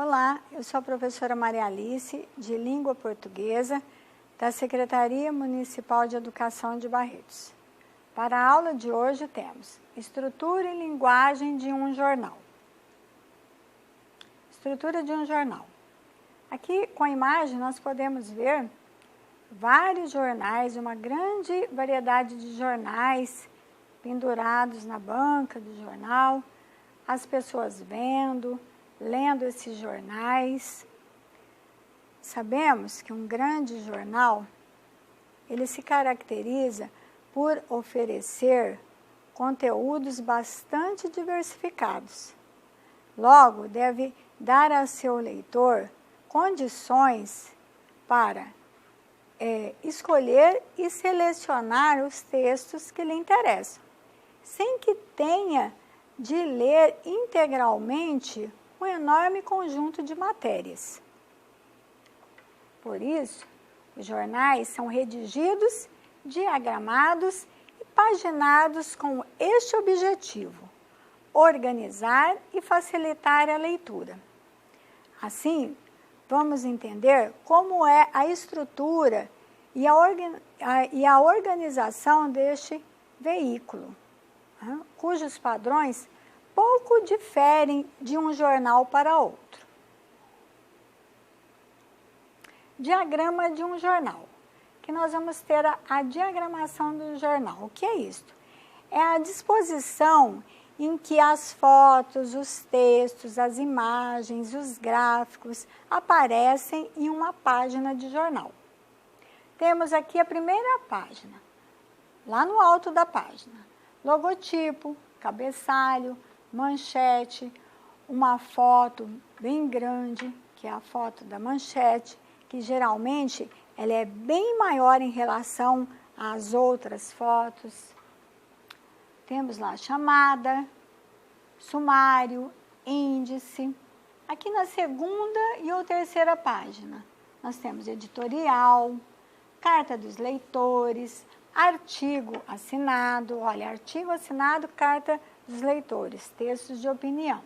Olá, eu sou a professora Maria Alice, de Língua Portuguesa, da Secretaria Municipal de Educação de Barretos. Para a aula de hoje temos estrutura e linguagem de um jornal. Estrutura de um jornal. Aqui com a imagem nós podemos ver vários jornais, uma grande variedade de jornais pendurados na banca do jornal, as pessoas lendo esses jornais. Sabemos que um grande jornal, ele se caracteriza por oferecer conteúdos bastante diversificados. Logo, deve dar a seu leitor condições para escolher e selecionar os textos que lhe interessam, sem que tenha de ler integralmente um enorme conjunto de matérias. Por isso, os jornais são redigidos, diagramados e paginados com este objetivo: organizar e facilitar a leitura. Assim, vamos entender como é a estrutura e a organização deste veículo, cujos padrões pouco diferem de um jornal para outro. Diagrama de um jornal, que nós vamos ter a diagramação do jornal. O que é isto? É a disposição em que as fotos, os textos, as imagens, os gráficos aparecem em uma página de jornal. Temos aqui a primeira página, lá no alto da página, logotipo, cabeçalho, manchete, uma foto bem grande, que é a foto da manchete, que geralmente ela é bem maior em relação às outras fotos. Temos lá chamada, sumário, índice. Aqui na segunda e ou terceira página, nós temos editorial, carta dos leitores, artigo assinado, olha, artigo assinado, carta dos leitores, textos de opinião.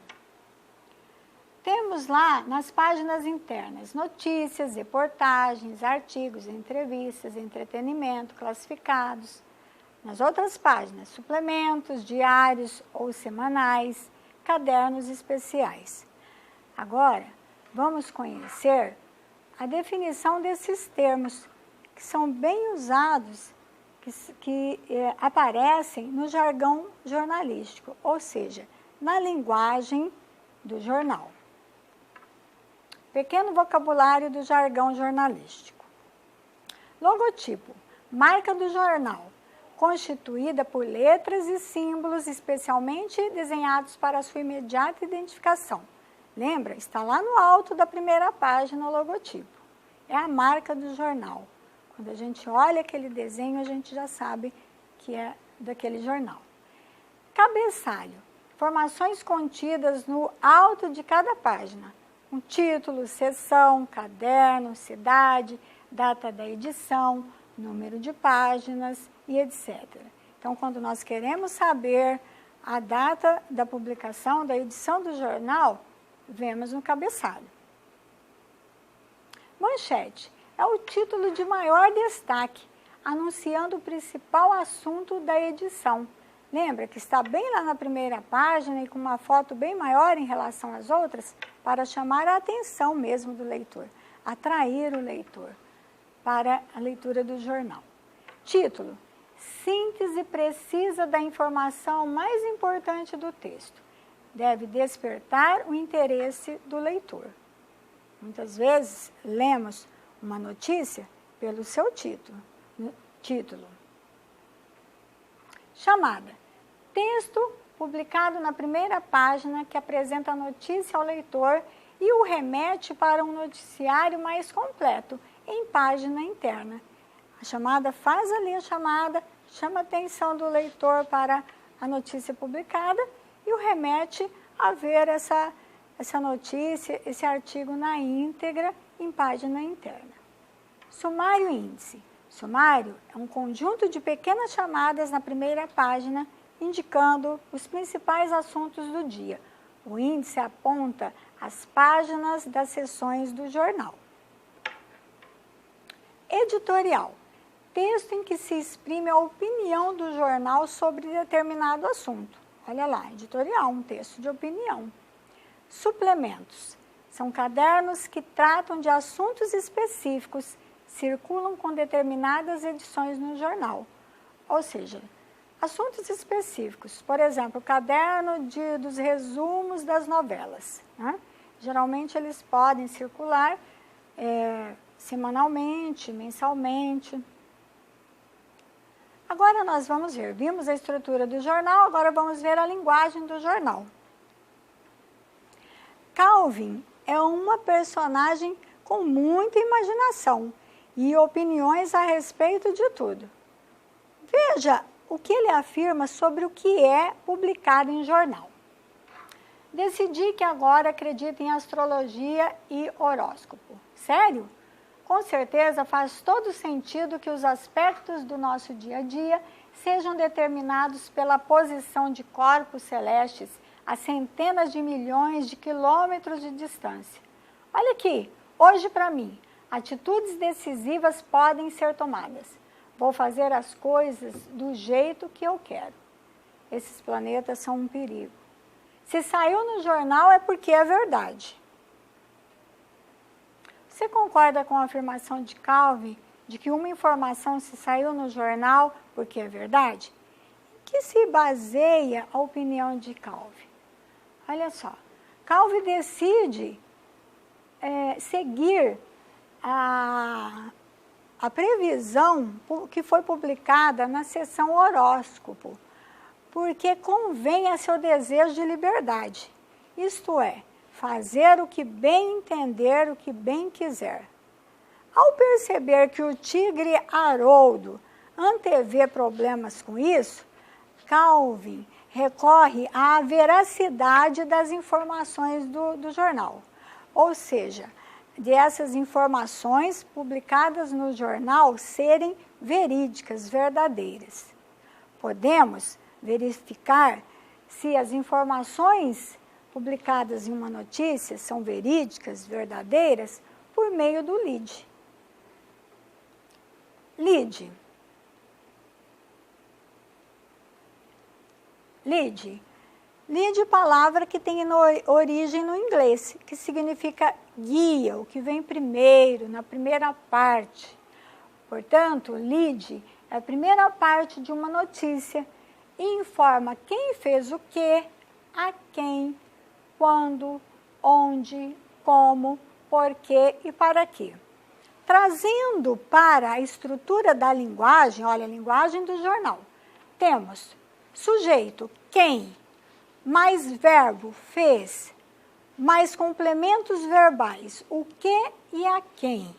Temos lá nas páginas internas notícias, reportagens, artigos, entrevistas, entretenimento, classificados. Nas outras páginas, suplementos, diários ou semanais, cadernos especiais. Agora, vamos conhecer a definição desses termos, que são bem usados, que aparecem no jargão jornalístico, ou seja, na linguagem do jornal. Pequeno vocabulário do jargão jornalístico. Logotipo, marca do jornal, constituída por letras e símbolos especialmente desenhados para sua imediata identificação. Lembra? Está lá no alto da primeira página o logotipo. É a marca do jornal. Quando a gente olha aquele desenho, a gente já sabe que é daquele jornal. Cabeçalho, informações contidas no alto de cada página. Um título, seção, caderno, cidade, data da edição, número de páginas e etc. Então, quando nós queremos saber a data da publicação, da edição do jornal, vemos no cabeçalho. Manchete é o título de maior destaque, anunciando o principal assunto da edição. Lembra que está bem lá na primeira página e com uma foto bem maior em relação às outras, para chamar a atenção mesmo do leitor, atrair o leitor para a leitura do jornal. Título: síntese precisa da informação mais importante do texto. Deve despertar o interesse do leitor. Muitas vezes lemos uma notícia pelo seu título. Chamada: texto publicado na primeira página que apresenta a notícia ao leitor e o remete para um noticiário mais completo em página interna. A chamada faz ali a chamada, chama a atenção do leitor para a notícia publicada e o remete a ver essa notícia, esse artigo na íntegra em página interna. Sumário e índice. Sumário é um conjunto de pequenas chamadas na primeira página, indicando os principais assuntos do dia. O índice aponta as páginas das seções do jornal. Editorial. Texto em que se exprime a opinião do jornal sobre determinado assunto. Olha lá, editorial, um texto de opinião. Suplementos. São cadernos que tratam de assuntos específicos, circulam com determinadas edições no jornal. Ou seja, assuntos específicos. Por exemplo, o caderno dos resumos das novelas. Né? Geralmente eles podem circular semanalmente, mensalmente. Agora nós vamos ver, vimos a estrutura do jornal, agora vamos ver a linguagem do jornal. Calvin é uma personagem com muita imaginação e opiniões a respeito de tudo. Veja o que ele afirma sobre o que é publicado em jornal. Decidi que agora acredito em astrologia e horóscopo. Sério? Com certeza faz todo sentido que os aspectos do nosso dia a dia sejam determinados pela posição de corpos celestes a centenas de milhões de quilômetros de distância. Olha aqui, hoje para mim, atitudes decisivas podem ser tomadas. Vou fazer as coisas do jeito que eu quero. Esses planetas são um perigo. Se saiu no jornal é porque é verdade. Você concorda com a afirmação de Calvin de que uma informação se saiu no jornal porque é verdade? Em que se baseia a opinião de Calvin? Olha só, Calvin decide seguir a previsão que foi publicada na seção horóscopo, porque convém a seu desejo de liberdade, isto é, fazer o que bem entender, o que bem quiser. Ao perceber que o tigre Haroldo antevê problemas com isso, Calvin recorre à veracidade das informações do jornal. Ou seja, dessas informações publicadas no jornal serem verídicas, verdadeiras. Podemos verificar se as informações publicadas em uma notícia são verídicas, verdadeiras, por meio do lead. Lead. Lead. Lead, palavra que tem origem no inglês, que significa guia, o que vem primeiro, na primeira parte. Portanto, lead é a primeira parte de uma notícia e informa quem fez o quê, a quem, quando, onde, como, porquê e para quê. Trazendo para a estrutura da linguagem, olha a linguagem do jornal, temos sujeito, quem, mais verbo, fez, mais complementos verbais, o que e a quem,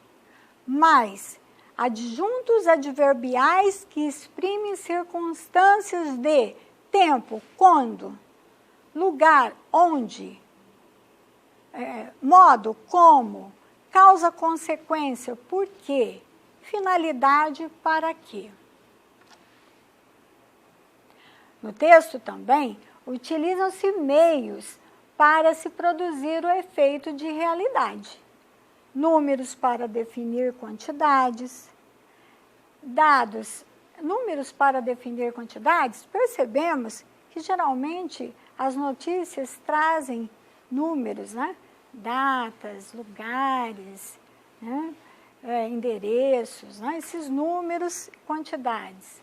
mais adjuntos adverbiais que exprimem circunstâncias de tempo, quando, lugar, onde, modo, como, causa, consequência, por quê, finalidade, para quê. No texto também, utilizam-se meios para se produzir o efeito de realidade. Números para definir quantidades, números para definir quantidades, percebemos que geralmente as notícias trazem números, né? Datas, lugares, né? Endereços, né? Esses números, quantidades.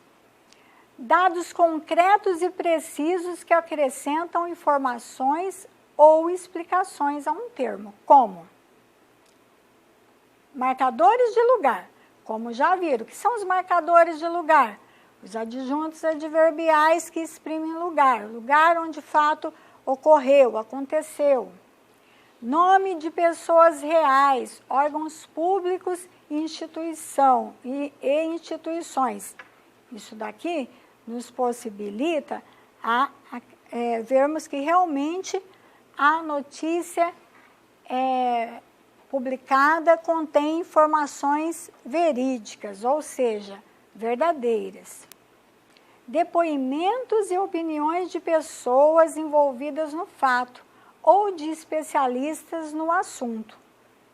Dados concretos e precisos que acrescentam informações ou explicações a um termo, como marcadores de lugar, como já viram, que são os marcadores de lugar? Os adjuntos adverbiais que exprimem lugar, lugar onde o fato ocorreu, aconteceu. Nome de pessoas reais, órgãos públicos e instituições. Isso daqui nos possibilita vermos que realmente a notícia publicada contém informações verídicas, ou seja, verdadeiras. Depoimentos e opiniões de pessoas envolvidas no fato, ou de especialistas no assunto.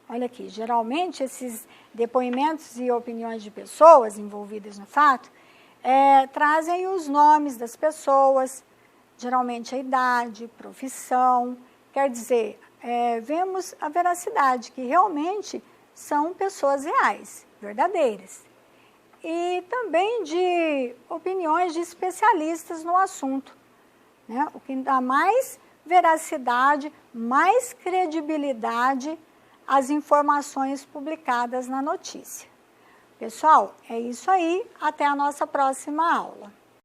Olha aqui, geralmente esses depoimentos e opiniões de pessoas envolvidas no fato trazem os nomes das pessoas, geralmente a idade, profissão, quer dizer, vemos a veracidade, que realmente são pessoas reais, verdadeiras. E também de opiniões de especialistas no assunto, né? O que dá mais veracidade, mais credibilidade às informações publicadas na notícia. Pessoal, é isso aí. Até a nossa próxima aula.